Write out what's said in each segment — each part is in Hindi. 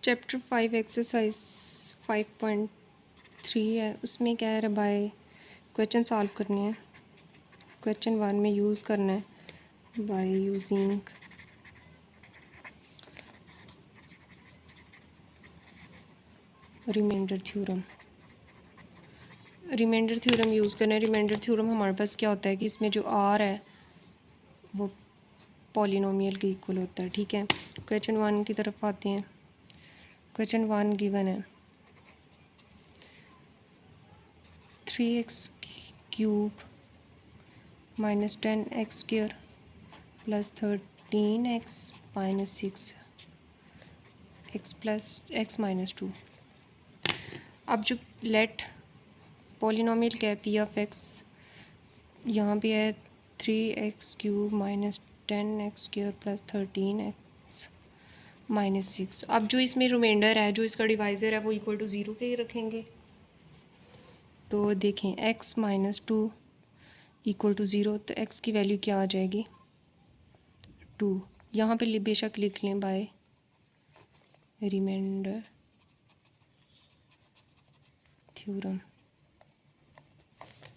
चैप्टर 5 एक्सरसाइज 5.3 है। उसमें क्या है, बाय क्वेश्चन सॉल्व करनी है। क्वेश्चन 1 में यूज़ करना है by using remainder theorem. Remainder theorem use करना है। रिमाइंडर थ्योरम हमारे पास क्या होता है कि इसमें जो आर है वो पॉलिनोमियल के इक्वल होता है। ठीक है, क्वेश्चन 1 की तरफ आते हैं। क्वेश्चन 1 गिवन है 3x cube minus 10x square plus 13x minus 6x plus x minus 2। अब जो लेट पॉलिनोमियल क्या है, पी ऑफ एक्स, यहाँ पे है 3x cube minus 10x square plus 13x minus 6। अब जो इसमें रिमाइंडर है, जो इसका डिवाइज़र है, वो इक्वल टू 0 के ही रखेंगे। तो देखें x माइनस 2 इक्वल टू 0, तो x की वैल्यू क्या आ जाएगी 2। यहाँ पे बेशक लिख लें बाय रिमाइंडर थ्योरम।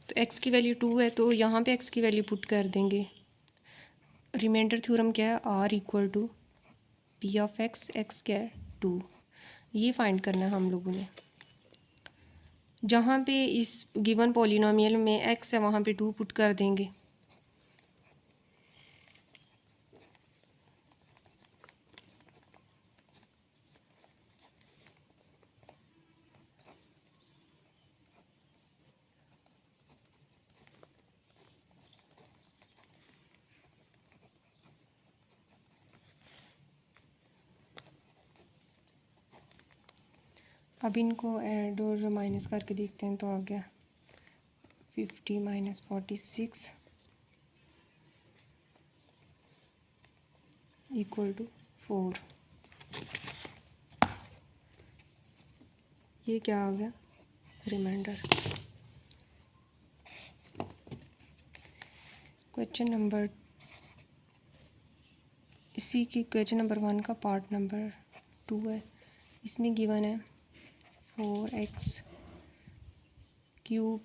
तो x की वैल्यू 2 है, तो यहाँ पे x की वैल्यू पुट कर देंगे। रिमाइंडर थ्योरम क्या है, r equal to P of x, x क्या है 2। ये फाइंड करना है हम लोगों ने। जहाँ पे इस गिवन पॉलिनोमियल में x है वहाँ पे 2 पुट कर देंगे। अब इनको ऐड और माइनस करके देखते हैं, तो आ गया 50 माइनस 46 इक्वल टू 4। ये क्या आ गया, रिमाइंडर। क्वेश्चन नंबर, इसी की क्वेश्चन नंबर 1 का पार्ट नंबर 2 है। इसमें गिवन है 4x क्यूब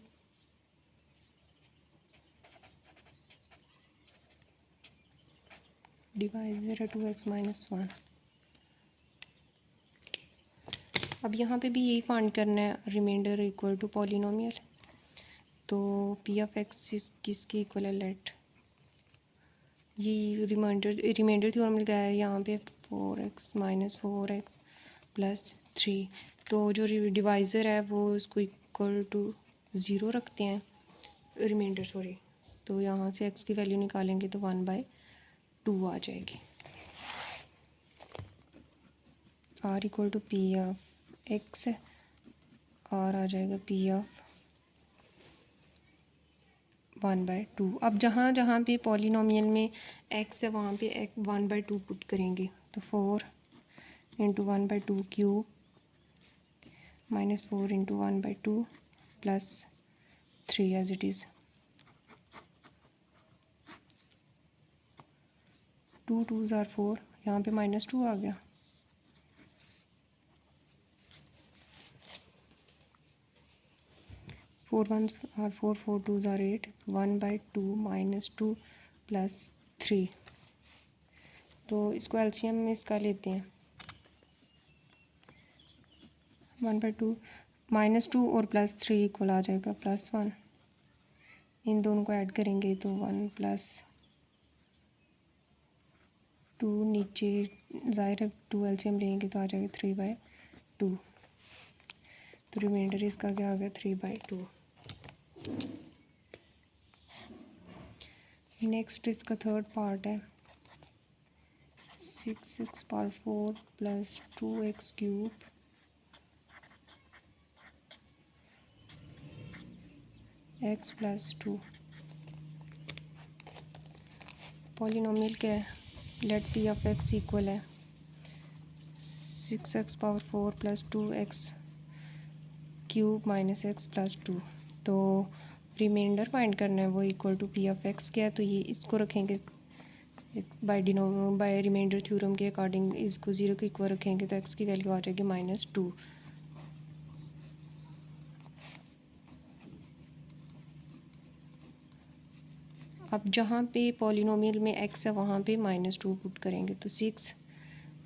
डिवाइजर है 2x माइनस 1। अब यहाँ पे भी यही फाइंड करना है, रिमाइंडर इक्वल टू पॉलिनोमियल। तो पी ऑफ एक्स किसके इक्वल है, लेट ये रिमाइंडर थ्योरम लगाया है यहाँ पे 4x माइनस 4x प्लस 3। तो जो डिवाइज़र है वो उसको इक्वल टू 0 रखते हैं, रिमाइंडर सॉरी। तो यहाँ से x की वैल्यू निकालेंगे तो 1/2 आ जाएगी। r equal to P of x, r आ जाएगा पी ऑफ 1/2। अब जहाँ जहाँ पे पॉलिनोमियल में x है वहाँ पे 1/2 पुट करेंगे। तो 4 into 1/2 cube minus 4 into 1/2 plus 3 as it is. 2 2s are 4, यहाँ पे माइनस 2 आ गया। Four 1s are 4, 4 2s are 8, 1/2 minus 2 plus 3। तो इसको एलसीएम में इसका लेते हैं। 1/2 माइनस 2 और प्लस 3 इक्वल आ जाएगा +1। इन दोनों को ऐड करेंगे तो 1 प्लस 2, नीचे ज़ाहिर है 2 एलसीएम लेंगे तो आ जाएगा 3/2। तो रिमाइंडर इसका क्या आ गया 3/2। नेक्स्ट इसका थर्ड पार्ट है 6x power 4 plus 2x cube x plus 2। Polynomial क्या है, let P of x equal है 6x power 4 plus 2x cube minus x plus 2। तो रिमाइंडर फाइंड करना है, वो equal to P of x क्या है, तो ये इसको रखेंगे बाय रिमाइंडर थ्योरम के अकॉर्डिंग इसको 0 के इक्वल रखेंगे तो x की वैल्यू आ जाएगी -2। अब जहाँ पे पॉलिनोमियल में x है वहाँ पे -2 पुट करेंगे तो 6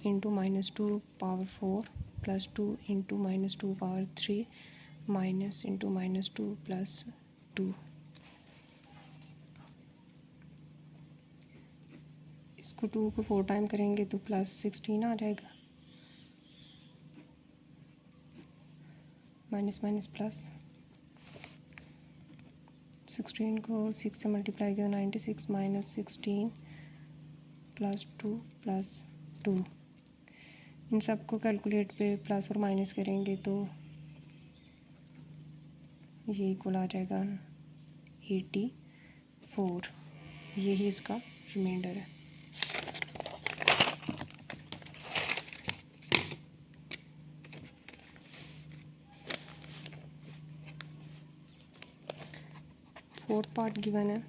into -2 power 4 plus 2 into -2 power 3 minus into -2 plus 2। इसको 2 को 4 टाइम करेंगे तो +16 आ जाएगा, माइनस माइनस प्लस 16 को 6 से मल्टीप्लाई किया 96 -16 प्लस 2 इन सब को कैलकुलेट पे प्लस और माइनस करेंगे तो ये इक्वल आ जाएगा 84। यही इसका रिमाइंडर है। फोर्थ पार्ट गिवन है।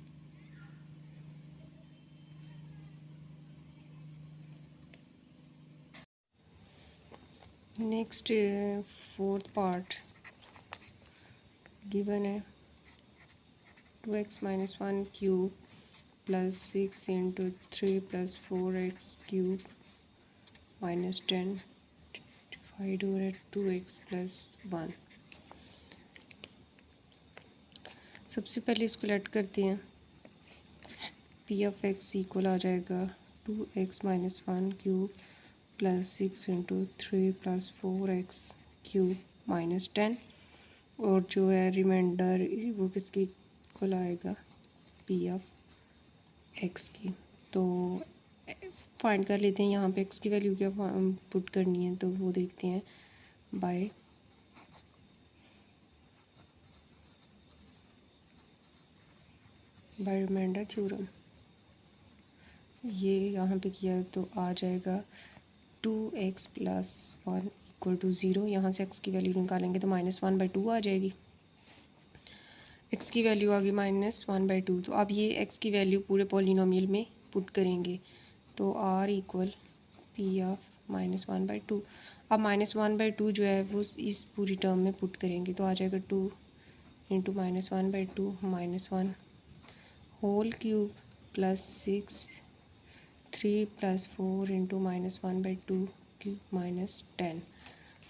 नेक्स्ट फोर्थ पार्ट गिवन है 2x - 1 cube plus 6 into 3 plus 4x cube minus 10 divide हो रहा है 2x प्लस 1। सबसे पहले इसको लेट करते हैं। p(x) इक्वल आ जाएगा 2x - 1 cube plus 6 into 3 plus 4x cube minus 10 और जो है रिमाइंडर वो किसकी इक्वल आएगा p(x) की। तो फाइंड कर लेते हैं यहाँ पे x की वैल्यू क्या पुट करनी है तो वो देखते हैं बाय रिमाइंडर थ्योरम। ये यहाँ पे किया तो आ जाएगा 2x प्लस 1 इक्वल टू 0। यहाँ से x की वैल्यू निकालेंगे तो -1/2 आ जाएगी। x की वैल्यू आ गई -1/2। तो अब ये x की वैल्यू पूरे पॉलिनोमियल में पुट करेंगे तो r इक्वल p(-1/2)। अब -1/2 जो है वो इस पूरी टर्म में पुट करेंगे तो आ जाएगा 2 into -1/2 -1 whole cube plus 6 3 plus 4 into -1/2 cube minus 10।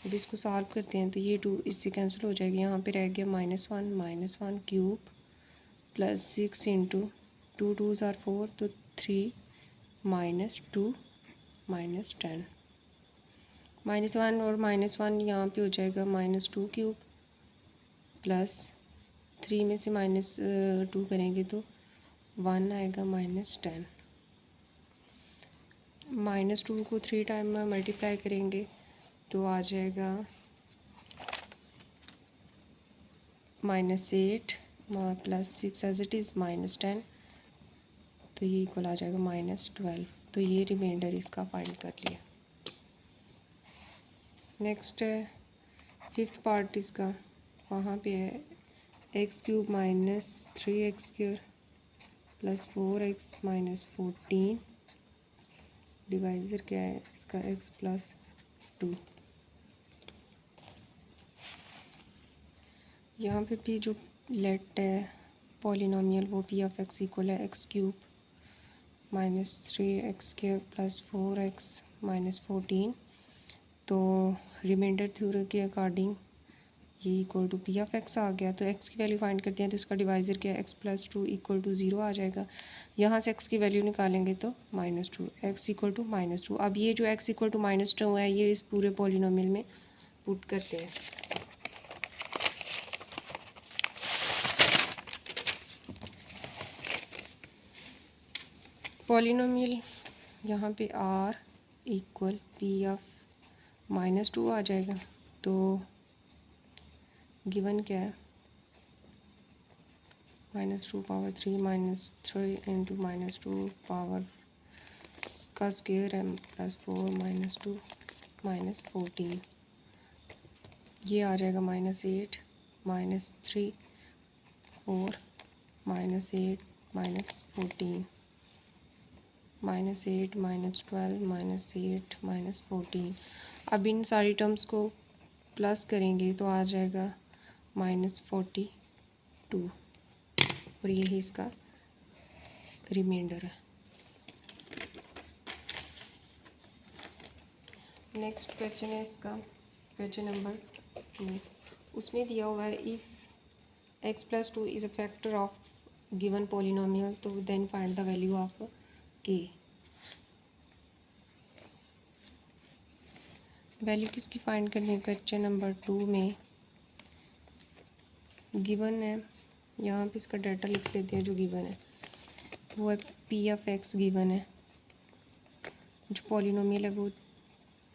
अब इसको सॉल्व करते हैं तो ये 2 इससे कैंसिल हो जाएगी। यहाँ पे रह गया -1 cube plus 6 into 2 2s are 4 तो 3 -2 -10 -1 और -1 यहाँ पे हो जाएगा -2 क्यूब प्लस 3 में से -2 करेंगे तो 1 आएगा -10। -2 को 3 टाइम में मल्टीप्लाई करेंगे तो आ जाएगा -8 प्लस 6 एज इट इज़ -10 तो ये इक्वल आ जाएगा -12। तो ये रिमाइंडर इसका फाइंड कर लिया। नेक्स्ट है फिफ्थ पार्ट इसका, वहाँ पे है x³ - 3x² plus 4x - 14 divisor क्या है इसका x प्लस 2। यहाँ पे भी जो लेट है पॉलिनोमियल वो p(x) इक्वल है x³ - 3x² प्लस 4x - 14। तो रिमाइंडर थ्योरम के अकॉर्डिंग ये इक्वल टू p(x) आ गया। तो x की वैल्यू फाइंड करते हैं तो इसका डिवाइज़र क्या है x प्लस 2 इक्वल टू 0 आ जाएगा। यहाँ से x की वैल्यू निकालेंगे तो -2 x इक्वल टू -2। अब ये जो x इक्वल टू -2 है ये इस पूरे पॉलिनोमियल में पुट करते हैं। पॉलिनोमियल यहाँ पे r इक्वल p(-2) आ जाएगा। तो गिवन क्या है -2 पावर 3 -3 इंटू -2 पावर का स्क्वायर है प्लस 4 -2 -14। ये आ जाएगा -8 -3 4 -8 -14 -8 -12 -8 -14। अब इन सारी टर्म्स को प्लस करेंगे तो आ जाएगा -42 और यही इसका रिमाइंडर है। नेक्स्ट क्वेश्चन है इसका क्वेश्चन नंबर 2। उसमें दिया हुआ है if x+2 is a factor of given polynomial तो then find the value of k। Value किसकी फाइंड करनी है क्वेश्चन नंबर 2 में। गिवन है, यहाँ पे इसका डाटा लिख लेते हैं। जो गिवन है वो है p(x) गिवन है। जो पॉलिनोमियल है वो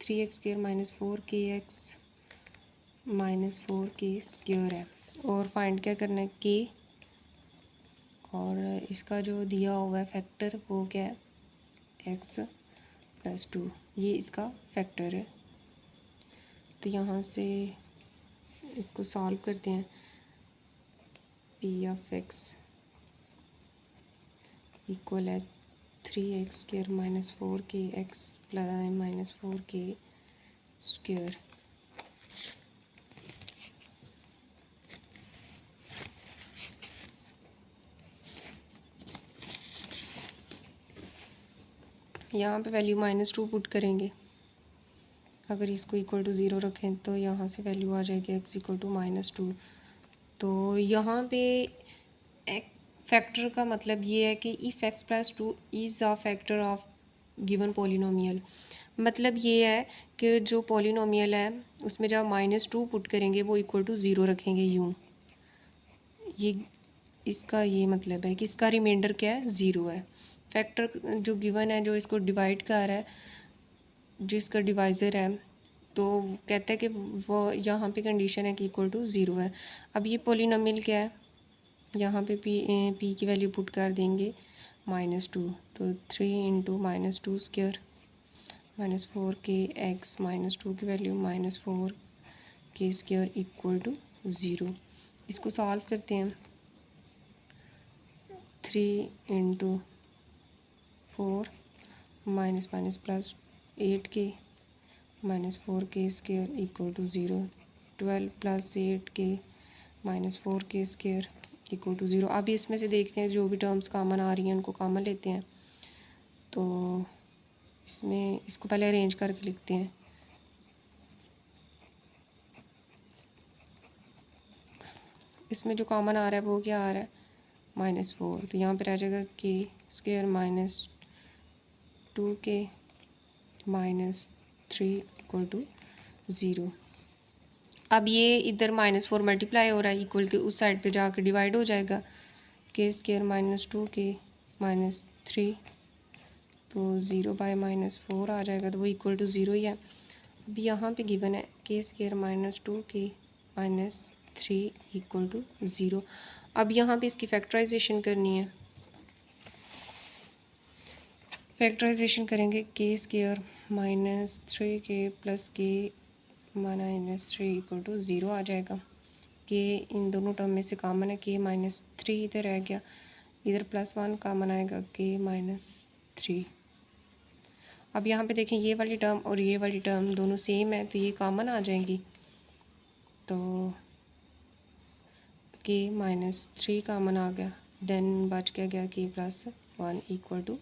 3x² - 4kx - 4k² है। और फाइंड क्या करना है k, और इसका जो दिया हुआ है फैक्टर वो क्या है x+2, ये इसका फैक्टर है। तो यहाँ से इसको सॉल्व करते हैं। p(x) इक्वल है 3x² - 4kx - 4k²। यहाँ पे वैल्यू -2 पुट करेंगे। अगर इसको इक्वल टू 0 रखें तो यहाँ से वैल्यू आ जाएगी x = -2। तो यहाँ पे फैक्टर का मतलब ये है कि if x+2 is a factor of given polynomial, मतलब ये है कि जो पॉलिनोमियल है उसमें जब -2 पुट करेंगे वो इक्वल टू 0 रखेंगे यूँ। ये इसका ये मतलब है कि इसका रिमाइंडर क्या है 0 है। फैक्टर जो गिवन है, जो इसको डिवाइड कर रहा है, जो इसका डिवाइज़र है, तो कहता है कि वो यहाँ पे कंडीशन है कि इक्वल टू 0 है। अब ये पॉलिनोमियल क्या है, यहाँ पे p की वैल्यू पुट कर देंगे -2, तो 3 × -2² -4kx -2 की वैल्यू -4k² इक्वल टू 0। इसको सॉल्व करते हैं। 3 × 4 -+8k -4k² equal to 0। 12 + 8k -4k² equal to 0। अब इसमें से देखते हैं जो भी टर्म्स कॉमन आ रही हैं उनको कॉमन लेते हैं। तो इसमें इसको पहले अरेंज करके लिखते हैं। इसमें जो कॉमन आ रहा है वो क्या आ रहा है -4, तो यहाँ पे रह जाएगा k² -2k -3 इक्वल टू 0। अब ये इधर -4 मल्टीप्लाई हो रहा है, इक्वल टू उस साइड पे जाकर डिवाइड हो जाएगा। k² -2k -3, तो 0/-4 आ जाएगा, तो वो इक्वल टू 0 ही है। अब यहाँ पे गिवन है k² -2k -3 इक्वल टू 0। अब यहाँ पे इसकी फैक्टराइजेशन करनी है। फैक्टराइजेशन करेंगे k² -3k + k -3 equal to 0 आ जाएगा। k इन दोनों टर्म में से कॉमन है, k -3 इधर रह गया, इधर +1 कॉमन आएगा k -3। अब यहाँ पे देखें ये वाली टर्म और ये वाली टर्म दोनों सेम है, तो ये कॉमन आ जाएंगी। तो k -3 कॉमन आ गया, देन बच क्या गया k +1 इक्वल टू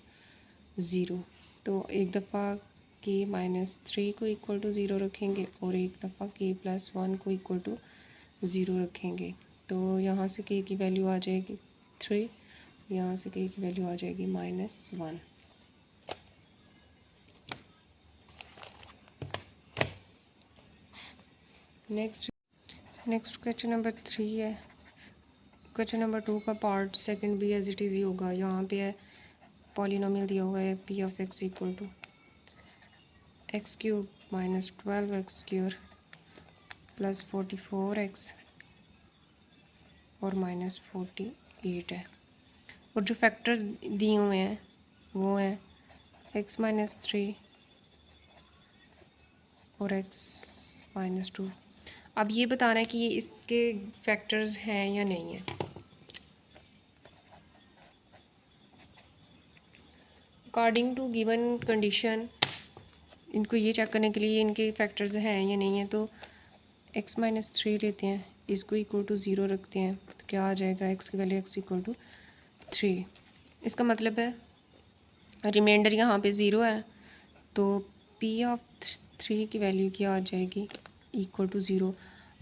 0। तो एक दफ़ा k -3 को इक्वल टू 0 रखेंगे और एक दफ़ा k +1 को इक्वल टू 0 रखेंगे। तो यहाँ से k की वैल्यू आ जाएगी 3, यहाँ से k की वैल्यू आ जाएगी -1। नेक्स्ट क्वेश्चन नंबर 3 है। क्वेश्चन नंबर 2 का पार्ट सेकंड भी एज इट इज़ ही होगा। यहाँ पे है पॉलिनोमियल दिया हुआ है p(x) equal to x³ - 12x² + 44x और -48 है। और जो फैक्टर्स दिए हुए हैं वो हैं x - 3 और x - 2। अब ये बताना है कि ये इसके फैक्टर्स हैं या नहीं है। अकॉर्डिंग टू गिवन कंडीशन इनको ये चेक करने के लिए इनके फैक्टर्स हैं या नहीं है, तो x माइनस 3 लेते हैं, इसको इक्वल टू 0 रखते हैं, तो क्या आ जाएगा x की वैल्यू x इक्वल टू 3। इसका मतलब है रिमाइंडर यहाँ पे 0 है, तो p ऑफ 3 की वैल्यू क्या आ जाएगी, इक्वल टू 0।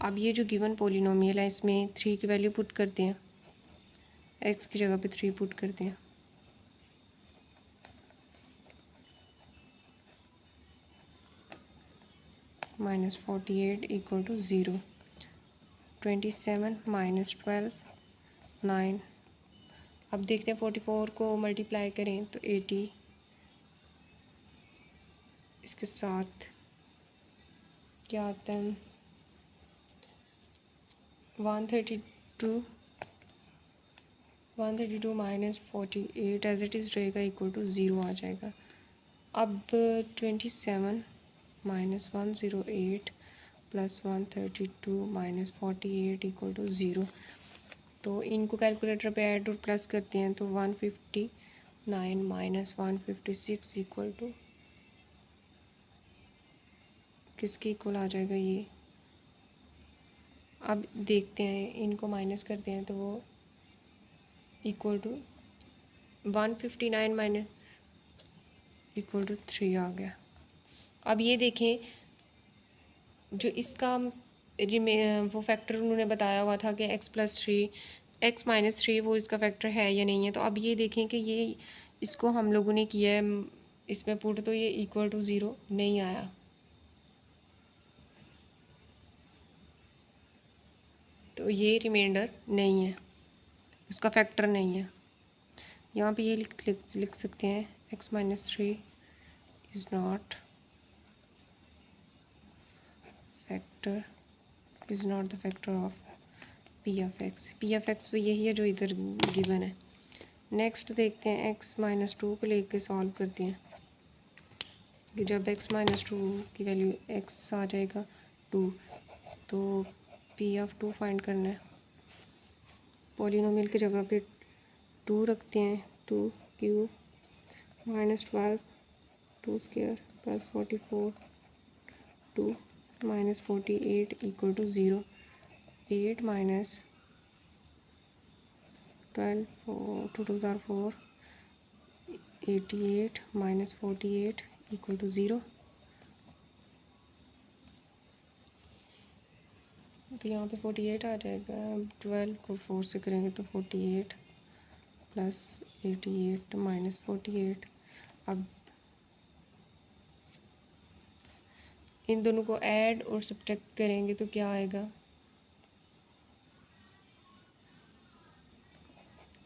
अब ये जो गिवन पोलिनोमियल है इसमें 3 की वैल्यू पुट करते हैं, x की जगह पे 3 पुट करते हैं, -48 इक्वल टू 0। 27 माइनस 12 9। अब देखते हैं 44 को मल्टीप्लाई करें तो 80, इसके साथ क्या आता है 132 माइनस 48 एज इट इज़ रहेगा, इक्वल टू 0 आ जाएगा। अब 27 minus 108 plus 132 minus 48 equal to 0। तो इनको कैलकुलेटर पे ऐड और प्लस करते हैं तो 159 माइनस 156 इक्वल टू किसके इक्वल आ जाएगा ये। अब देखते हैं इनको माइनस करते हैं तो वो equal to 159 minus equal to 3 आ गया। अब ये देखें जो इसका वो फैक्टर उन्होंने बताया हुआ था कि x प्लस 3 x माइनस 3 वो इसका फैक्टर है या नहीं है। तो अब ये देखें कि ये इसको हम लोगों ने किया है इसमें पुट, तो ये इक्वल टू 0 नहीं आया। तो ये रिमाइंडर नहीं है, उसका फैक्टर नहीं है। यहाँ पे ये लिख सकते हैं x minus 3 is not factor is not the factor of P of x. P of x वो यही है जो इधर गिवन है। नेक्स्ट देखते हैं x माइनस 2 को लेके सॉल्व करते हैं कि जब x माइनस 2 की वैल्यू x आ जाएगा 2, तो पी ऑफ 2 फाइंड करना है। पॉलिनोमियल की जगह पे 2 रखते हैं, 2 cube minus 12 2 square plus 44 2 minus 48 equal to 0। 8 माइनस 12 4 2 2 4 88 माइनस 48 इक्वल टू 0। तो यहाँ पे 48 आ जाएगा। 12 को 4 से करेंगे तो 48 प्लस 88 माइनस 48। अब इन दोनों को ऐड और सब्ट्रैक्ट करेंगे तो क्या आएगा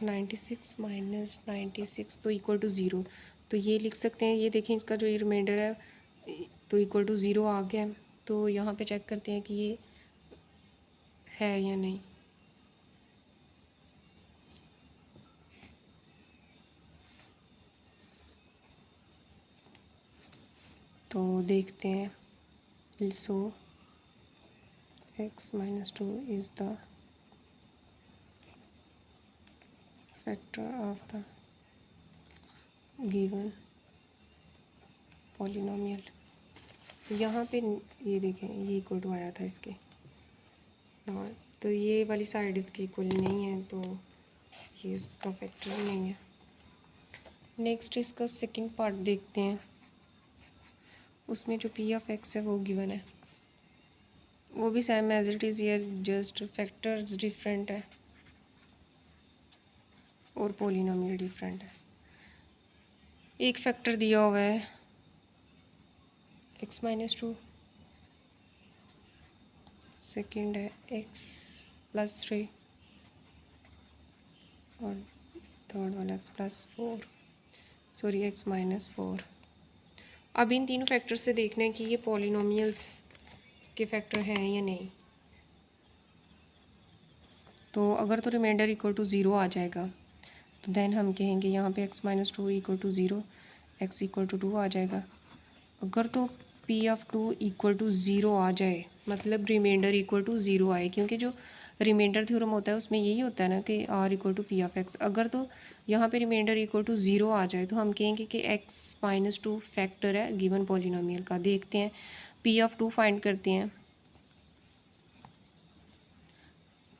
96 माइनस 96 तो इक्वल टू 0। तो ये लिख सकते हैं, ये देखें इसका जो ये रिमाइंडर है तो इक्वल टू 0 आ गया। तो यहाँ पे चेक करते हैं कि ये है या नहीं। तो देखते हैं, सो x minus 2 is the factor of the given polynomial. यहाँ पे ये देखें ये इक्वल टू आया था इसके, और तो ये वाली साइड इसकी इक्वल नहीं है, तो ये उसका फैक्टर नहीं है। नेक्स्ट इसका सेकंड पार्ट देखते हैं, उसमें जो पी ऑफ एक्स है वो गिवन है, वो भी सेम एज इट इज़, ये जस्ट फैक्टर्स डिफरेंट है और पॉलिनोमियल डिफरेंट है। एक फैक्टर दिया हुआ है x माइनस 2, सेकेंड है x प्लस 3 और थर्ड वाला x plus 4 sorry x minus 4। अब इन तीनों फैक्टर से देखना है कि ये पॉलिनोमियल्स के फैक्टर हैं या नहीं। तो अगर तो रिमाइंडर इक्वल टू 0 आ जाएगा तो देन हम कहेंगे यहाँ पे x minus 2 equal to 0, x equal to 2 आ जाएगा। अगर तो p ऑफ 2 इक्वल टू 0 आ जाए, मतलब रिमाइंडर इक्वल टू 0 आए, क्योंकि जो रिमाइंडर थ्योरम होता है उसमें यही होता है ना कि R equal to P of X. अगर तो यहाँ पे रिमाइंडर इक्वल टू ज़ीरो आ जाए तो हम कहेंगे कि एक्स माइनस टू फैक्टर है गिवन पॉलिनोमियल का। देखते हैं पी ऑफ टू फाइंड करते हैं।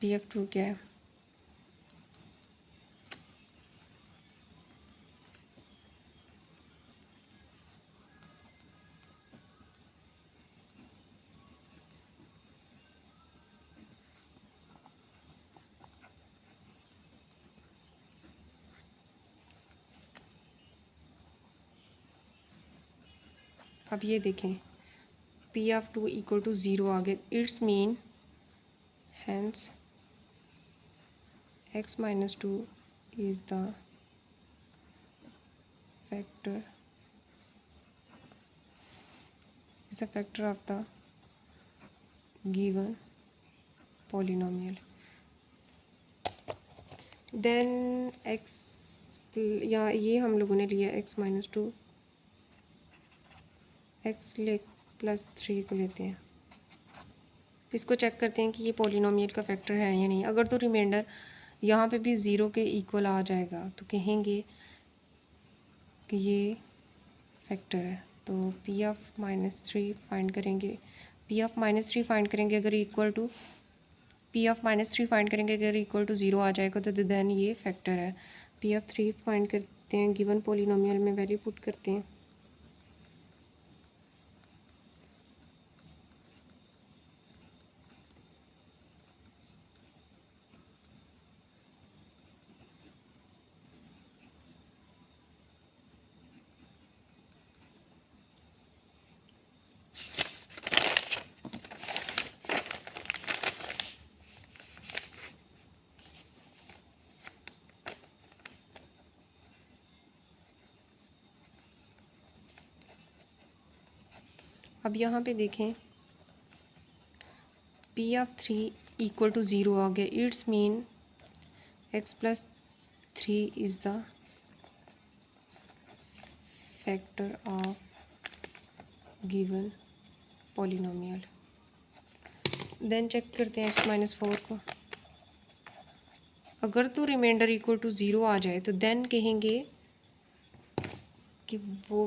पी ऑफ टू क्या है? अब ये देखें P of two equal to zero आ गया, it's mean hence x minus two is the factor is a factor of the given polynomial. Then x या ये हम लोगों ने लिया x माइनस टू, एक्स ले प्लस थ्री को लेते हैं। इसको चेक करते हैं कि ये पॉलिनोमियल का फैक्टर है या नहीं। अगर तो रिमाइंडर यहाँ पे भी ज़ीरो के इक्वल आ जाएगा तो कहेंगे कि ये फैक्टर है। तो P of minus three find करेंगे, P of minus three find करेंगे अगर equal to P of minus three find करेंगे अगर इक्वल टू ज़ीरो आ जाएगा तो देन ये फैक्टर है। पी ऑफ थ्री फाइंड करते हैं, गिवन पॉलिनोमियल में वैल्यू पुट करते हैं। अब यहाँ पे देखें P of three equal to zero आ गया, it's mean x plus three is the factor of given polynomial. Then check करते हैं एक्स माइनस फोर को। अगर तो रिमाइंडर इक्वल टू ज़ीरो आ जाए तो देन कहेंगे कि वो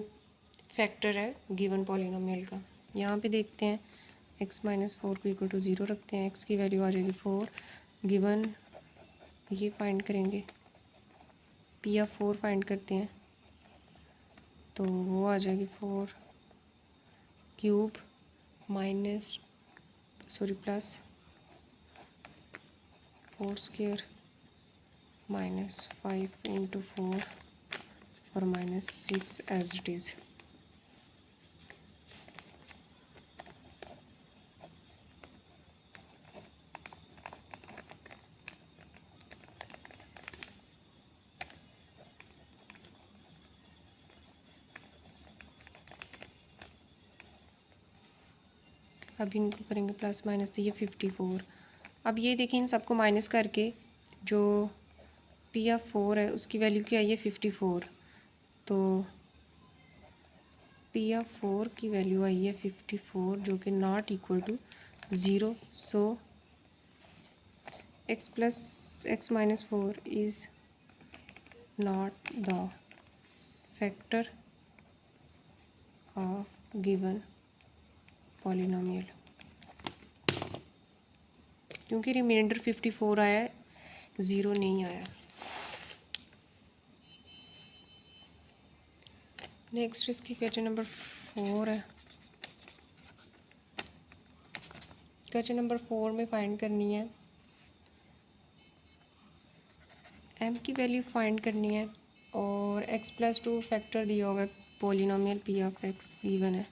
फैक्टर है गिवन पॉलिनोमियल का। यहाँ पे देखते हैं एक्स माइनस फोर को इक्वल टू ज़ीरो रखते हैं, एक्स की वैल्यू आ जाएगी फोर, गिवन ये फाइंड करेंगे, पी ऑफ फोर फाइंड करते हैं तो वो आ जाएगी four cube minus plus four square minus five into four और minus six as it is. अब इनको करेंगे प्लस माइनस तो ये 54। अब ये देखिए इन सबको माइनस करके जो पी ऑफ फोर है उसकी वैल्यू क्या आई है 54। तो पी ऑफ फोर की वैल्यू आई है 54 जो कि not equal to zero. So X minus four is not the factor of given polynomial. क्योंकि रिमाइंडर 54 आया है, ज़ीरो नहीं आया। नेक्स्ट इसकी क्वेश्चन नंबर 4 है। क्वेश्चन नंबर 4 में फाइंड करनी है m की वैल्यू फाइंड करनी है और x प्लस टू फैक्टर दिया हुआ है polynomial P of x given है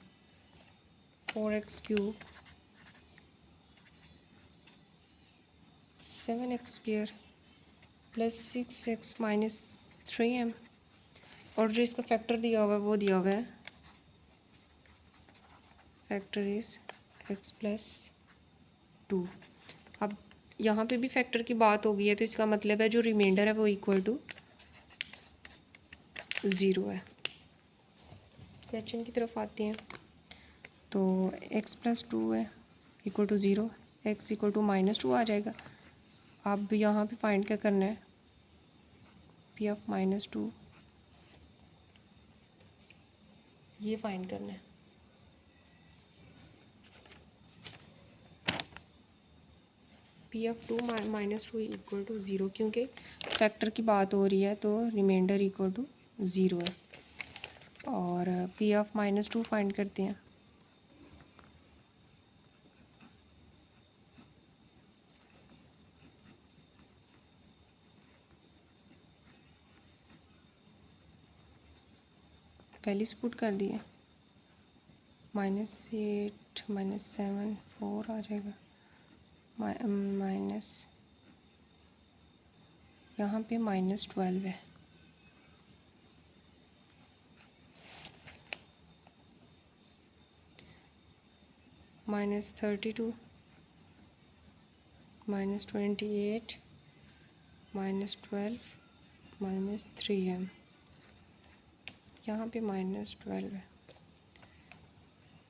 4x cube 7x square plus 6x minus 3m और जो इसका फैक्टर दिया हुआ है वो दिया हुआ है factor is x plus to. अब यहाँ पे भी फैक्टर की बात हो गई है तो इसका मतलब है जो रिमाइंडर है वो इक्वल टू ज़ीरो है। क्वेश्चन की तरफ आते हैं तो x प्लस टू है equal to zero, x equal to minus two आ जाएगा अब यहाँ पे फाइंड क्या करना है, पी ऑफ माइनस टू, ये फाइंड करना है। P of two minus two equal to zero, क्योंकि फैक्टर की बात हो रही है तो रिमाइंडर इक्वल टू ज़ीरो है। और P of minus to find करते हैं। वैल्यूज पुट कर दिए, -8 -7 4 आ जाएगा, माइनस यहाँ पे -12 है, -32 -28 -12 -3m, यहाँ पे -12 है।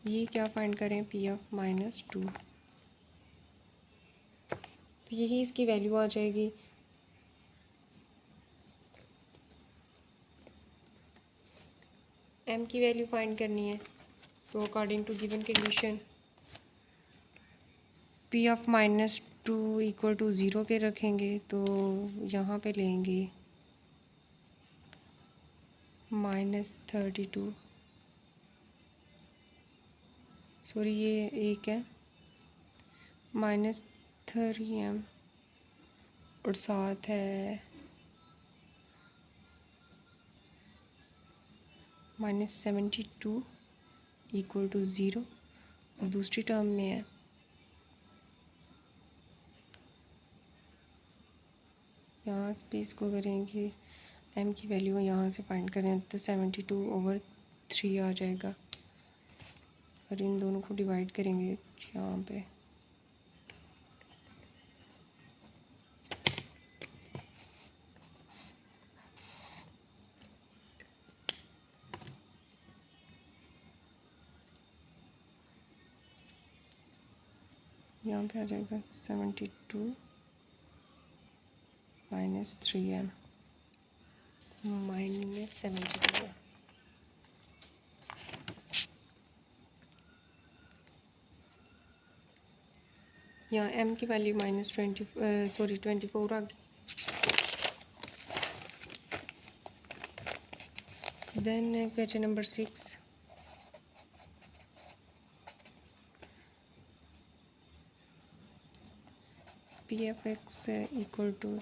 ये क्या फाइंड करें, पी ऑफ माइनस टू, तो यही इसकी वैल्यू आ जाएगी। m की वैल्यू फाइंड करनी है, तो according to given condition P of minus two equal to zero के रखेंगे, तो यहाँ पे लेंगे -32, सॉरी ये एक है, -3m और साथ है -72 इक्वल टू ज़ीरो, और दूसरी टर्म में है यहाँ पे इसको करेंगे, m की वैल्यू यहाँ से फाइंड करें तो 72/3 आ जाएगा, और इन दोनों को डिवाइड करेंगे यहाँ पे, यहाँ पे आ जाएगा 72 -3m -72। यहाँ m की वैल्यू -24 आ गई। Then question number 6, P of X equal to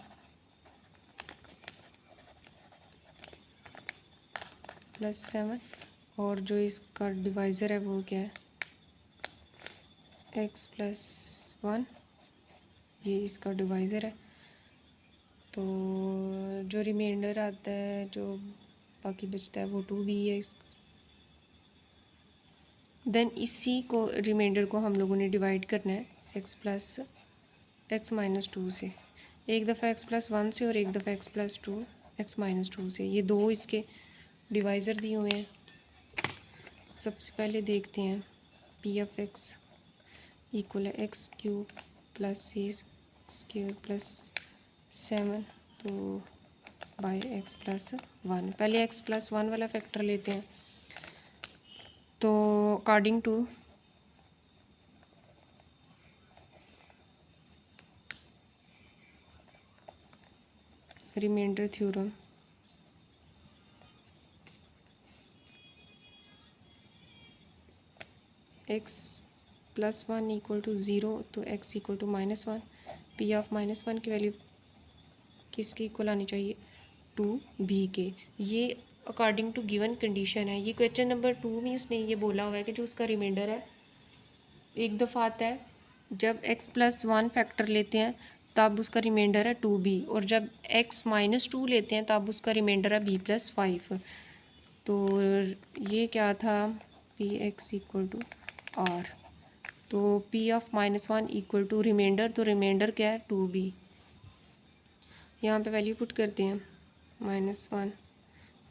+7, और जो इसका डिवाइज़र है वो क्या है, x+1, ये इसका डिवाइज़र है। तो जो रिमाइंडर आता है, जो बाकी बचता है वो 2b है। देन इसी को रिमाइंडर को हम लोगों ने डिवाइड करना है x−2 से, एक दफ़ा x+1 से और एक दफ़ा x+2 x-2 से, ये दो इसके डिवाइज़र दिए हुए हैं। सबसे पहले देखते हैं पी एफ एक्स इक्वल है x³ + x³ +7 तो बाय x+1। पहले x+1 वाला फैक्टर लेते हैं। तो according to remainder theorem, x+1 equal to zero, तो x equal to -1, P of -1 की वैल्यू किसके इक्वल आनी चाहिए, 2b के। ये अकॉर्डिंग टू गिवन कंडीशन है। ये क्वेश्चन नंबर 2 में उसने ये बोला हुआ है कि जो उसका रिमाइंडर है एक दफ़ा आता है जब x+1 फैक्टर लेते हैं तब उसका रिमाइंडर है 2b, और जब x-2 लेते हैं तब उसका रिमाइंडर है b+5। तो ये क्या था, P X equal to r, तो p of -1 equal to remainder, तो रिमाइंडर क्या है 2b। यहाँ पे वैल्यू पुट करते हैं, -1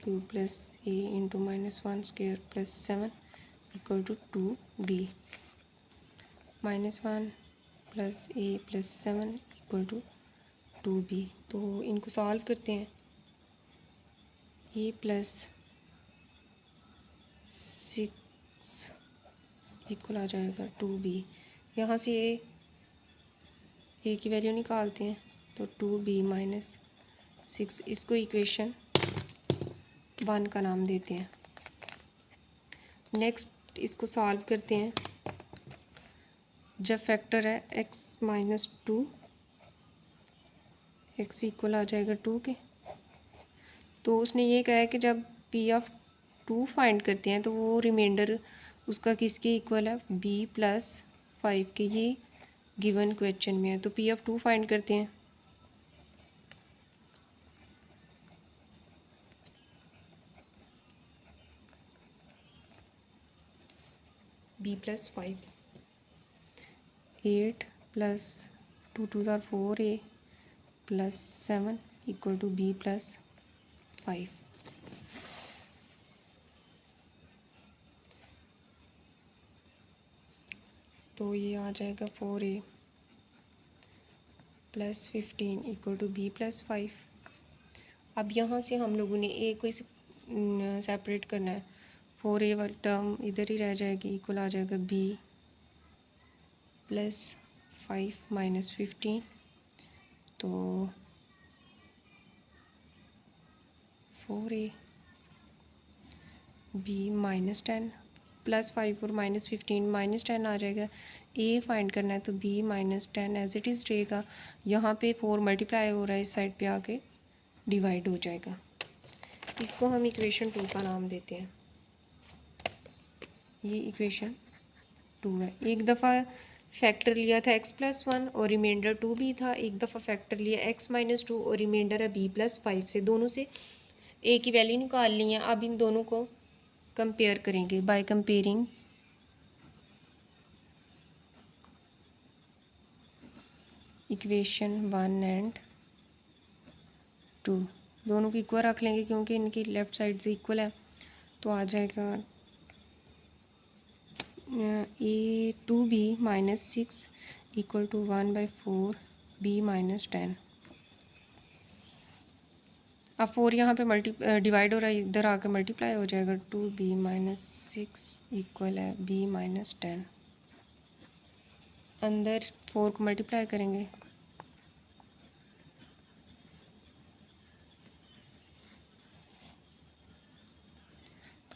cube plus a into -1 square plus 7 equal to 2b, -1 plus a plus 7 equal to 2b। तो इनको सॉल्व करते हैं। a प्लस 6 इक्वल आ जाएगा 2b। यहाँ से a की वैल्यू निकालते हैं तो 2b माइनस 6, इसको इक्वेशन 1 का नाम देते हैं। नेक्स्ट इसको सॉल्व करते हैं। जब फैक्टर है x माइनस 2, x इक्वल आ जाएगा 2 के। तो उसने ये कहा है कि जब p ऑफ 2 फाइंड करते हैं तो वो रिमाइंडर उसका किसके इक्वल है, b प्लस 5 के। ये गिवन क्वेश्चन में है। तो p ऑफ 2 फाइंड करते हैं। b प्लस 5, 8 प्लस 2 2 ज़ार 4a plus 7 equal to b plus 5। तो ये आ जाएगा 4a plus 15 equal to b plus 5। अब यहाँ से हम लोगों ने a को सेपरेट करना है। 4a वाली टर्म इधर ही रह जाएगी, इक्वल आ जाएगा b प्लस 5 माइनस 15। तो 4a b माइनस 10 प्लस 5 और माइनस 15 माइनस 10 आ जाएगा। a फाइंड करना है तो b minus 10 as it is रहेगा। यहाँ पे 4 मल्टीप्लाई हो रहा है, इस साइड पे आके डिवाइड हो जाएगा। इसको हम इक्वेशन 2 का नाम देते हैं। ये इक्वेशन 2 है। एक दफ़ा फैक्टर लिया था x प्लस 1 और रिमाइंडर 2 भी था। एक दफ़ा फैक्टर लिया x माइनस 2 और रिमाइंडर है b प्लस 5 से। दोनों से a की वैल्यू निकाल ली है। अब इन दोनों को कंपेयर करेंगे बाय कंपेयरिंग इक्वेशन 1 एंड 2। दोनों को इक्वल रख लेंगे क्योंकि इनकी लेफ़्ट साइड से इक्वल है। तो आ जाएगा a 2b minus 6 equal to 1/4 b minus 10। अब 4 यहाँ पे डिवाइड हो रहा है, इधर आके मल्टीप्लाई हो जाएगा। 2b माइनस 6 इक्वल है b माइनस 10। अंदर 4 को मल्टीप्लाई करेंगे।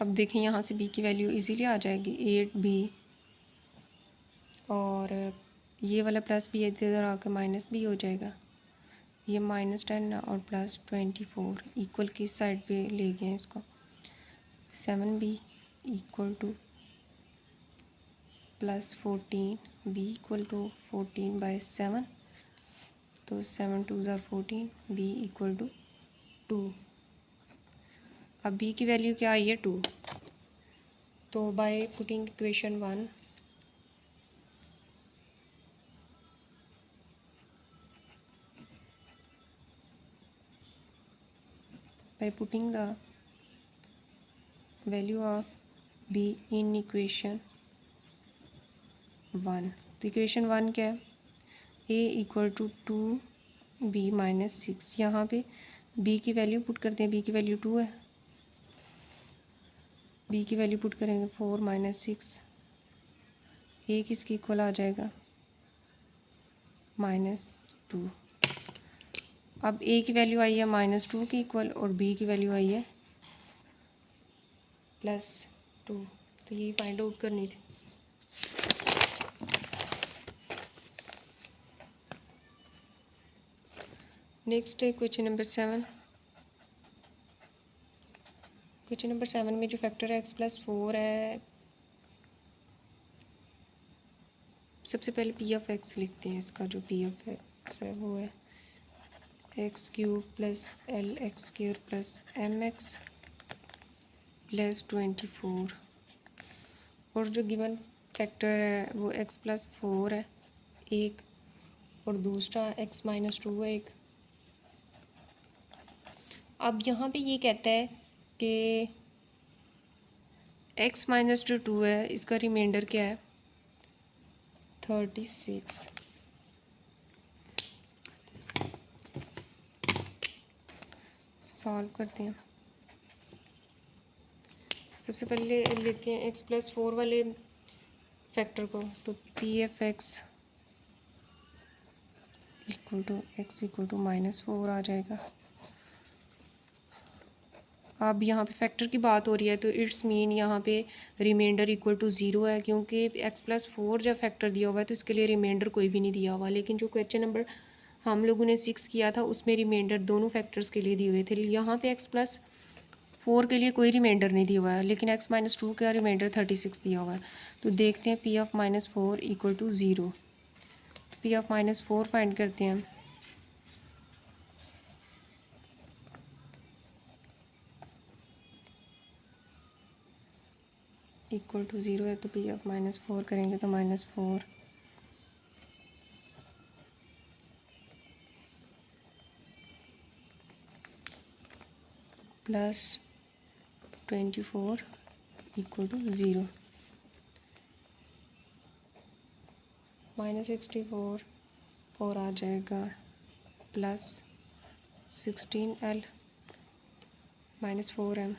अब देखें यहाँ से b की वैल्यू इजीली आ जाएगी 8b, और ये वाला प्लस b इधर आकर माइनस b हो जाएगा। ये माइनस 10 और प्लस 24 इक्वल किस साइड पे ले गए हैं इसको। 7b equal to plus 14, b equal to 14/7। तो 7 2 ज़ार 14, b इक्वल टू 2। अब b की वैल्यू क्या आई है 2। तो by putting equation 1 by putting the value of b in equation 1। तो इक्वेशन 1 क्या है, a equal to 2b minus 6। यहाँ पे b की वैल्यू पुट करते हैं। b की वैल्यू 2 है, b की वैल्यू पुट करेंगे 4 माइनस 6। a किसकी इक्वल आ जाएगा, -2। अब a की वैल्यू आई है -2 की इक्वल और b की वैल्यू आई है +2। तो ये फाइंड आउट करनी थी। नेक्स्ट है क्वेश्चन नंबर 7। क्वेश्चन नंबर 7 में जो फैक्टर है x प्लस 4 है, सबसे पहले p ऑफ x लिखते हैं। इसका जो p ऑफ x है वो है x³ plus lx² plus mx plus 24। और जो गिवन फैक्टर है वो x प्लस 4 है एक, और दूसरा x माइनस 2 है एक। अब यहाँ पे ये कहता है कि x माइनस 2 है, इसका रिमाइंडर क्या है 36। सॉल्व करते हैं। सबसे पहले लेते हैं x+4 वाले फैक्टर को, तो P of X equal to X equal to -4 आ जाएगा। अब यहाँ पे फैक्टर की बात हो रही है तो इट्स मीन यहाँ पे रिमाइंडर इक्वल टू 0 है, क्योंकि x+4 जब फैक्टर दिया हुआ है तो इसके लिए रिमाइंडर कोई भी नहीं दिया हुआ। लेकिन जो क्वेश्चन नंबर हम लोगों ने 6 किया था उसमें रिमाइंडर दोनों फैक्टर्स के लिए दिए हुए थे। यहाँ पे x+4 के लिए कोई रिमाइंडर नहीं दिया हुआ है, लेकिन x-2 का रिमाइंडर 36 दिया हुआ है। तो देखते हैं P of -4 equal to 0। P of -4 find करते हैं। इक्वल टू 0 है तो पी ऑफ -4 करेंगे तो -4 प्लस 24 इक्वल टू 0। -64 और आ जाएगा plus 16L -4M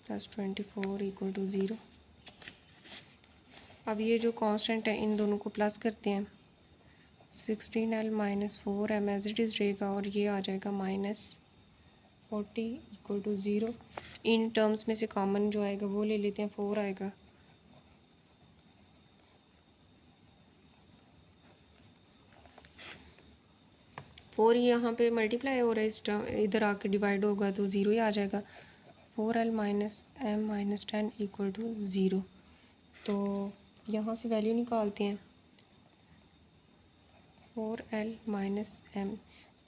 plus 24 equal to 0। अब ये जो कांस्टेंट है इन दोनों को प्लस करते हैं। 16L -4M as it is रहेगा और ये आ जाएगा -40 इक्वल टू 0। इन टर्म्स में से कॉमन जो आएगा वो ले लेते हैं, 4 आएगा। फोर यहाँ पे मल्टीप्लाई हो रहा है, इस टर्म इधर आके डिवाइड होगा तो 0 ही आ जाएगा। 4L -M -10 equal to 0। तो यहाँ से वैल्यू निकालते हैं। 4L -M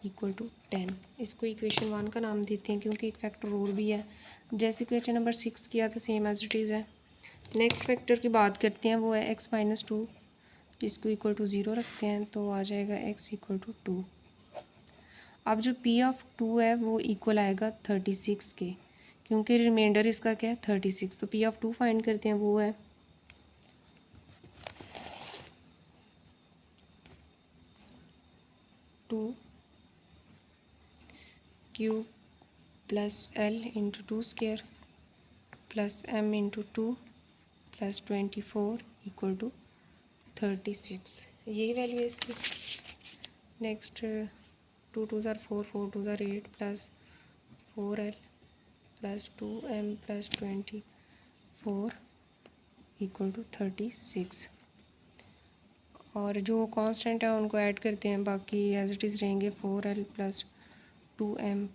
equal to 10। इसको इक्वेशन 1 का नाम देते हैं क्योंकि एक फैक्टर और भी है। जैसे क्वेश्चन नंबर 6 किया था सेम एज इट इज़ है। नेक्स्ट फैक्टर की बात करते हैं, वो है x-2। इसको इक्वल टू 0 रखते हैं तो आ जाएगा x इक्वल टू 2। अब जो p ऑफ 2 है वो इक्वल आएगा 36 के, क्योंकि रिमाइंडर इसका क्या है 36। तो p ऑफ 2 फाइंड करते हैं, वो है 2 cube plus L into 2 square plus M into 2 plus 24 equal to 36। यही वैल्यू है इसकी। नेक्स्ट 2 2 ज़ार 4 4 2 ज़ार 8 plus 4L plus 2M plus 24 equal to 36। और जो कांस्टेंट है उनको ऐड करते हैं, बाकी एज इट इज़ रहेंगे। 4L प्लस 2M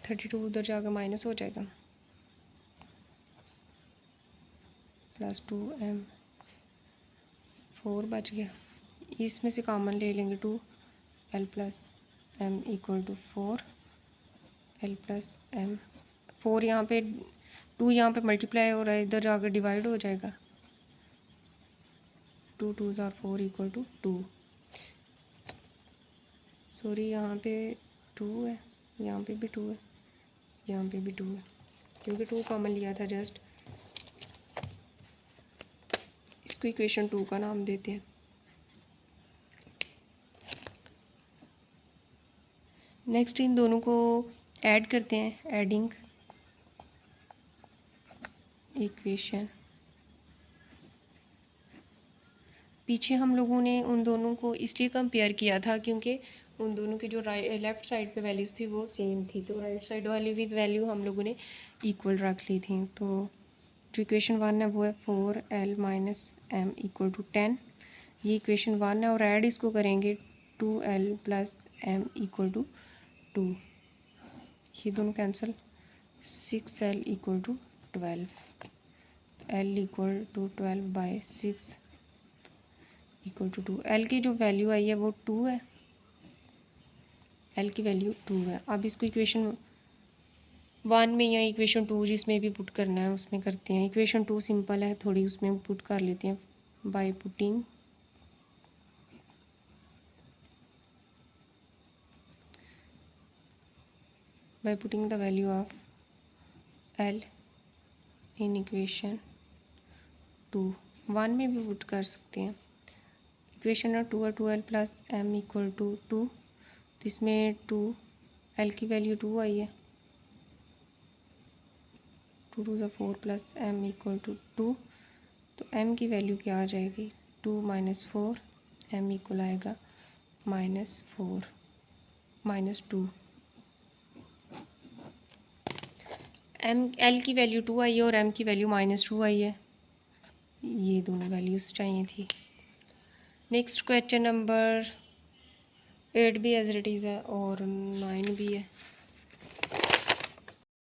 (32) उधर जाकर माइनस हो जाएगा, प्लस 2M 4 बच गया। इसमें से कॉमन ले लेंगे 2L plus M equal to 4L plus M। 4 यहाँ पे 2 यहाँ पे मल्टीप्लाई हो रहा है, इधर जाकर डिवाइड हो जाएगा। 2 2 ज़ार 4 इक्वल टू 2। सॉरी यहाँ पे 2 है, यहाँ पे भी 2 है, यहाँ पे भी 2 है, क्योंकि 2 कॉमन लिया था जस्ट। इसको इक्वेशन 2 का नाम देते हैं। नेक्स्ट इन दोनों को ऐड करते हैं, एडिंग इक्वेशन। पीछे हम लोगों ने उन दोनों को इसलिए कंपेयर किया था क्योंकि उन दोनों की जो लेफ़्ट साइड पे वैल्यूज़ थी वो सेम थी, तो राइट साइड वाली भी वैल्यू हम लोगों ने इक्वल रख ली थी। तो जो इक्वेशन 1 है वो है 4L -M इक्वल टू 10। ये इक्वेशन 1 है और ऐड इसको करेंगे 2L plus M equal to 2। ये दोनों cancel. 6L equal to 12। L equal to 12 by 6 equal to 2। L की जो वैल्यू आई है वो 2 है, L की वैल्यू 2 है। अब इसको इक्वेशन 1 में या इक्वेशन 2 जिसमें भी पुट करना है उसमें करते हैं। इक्वेशन 2 सिंपल है थोड़ी, उसमें पुट कर लेते हैं by putting the value of L in equation 2, 1 में भी पुट कर सकते हैं। इक्वेशन है 2l plus m equal to 2, तो इसमें 2 l की वैल्यू 2 आई है, 2 2 4 प्लस m इक्वल टू 2, तो m की वैल्यू क्या आ जाएगी 2 माइनस 4, m इक्वल आएगा -4 -2। l की वैल्यू 2 आई है और m की वैल्यू -2 आई है, ये दोनों वैल्यूज़ चाहिए थी। नेक्स्ट क्वेश्चन नंबर 8 भी एज इट इज़ है और 9 भी है।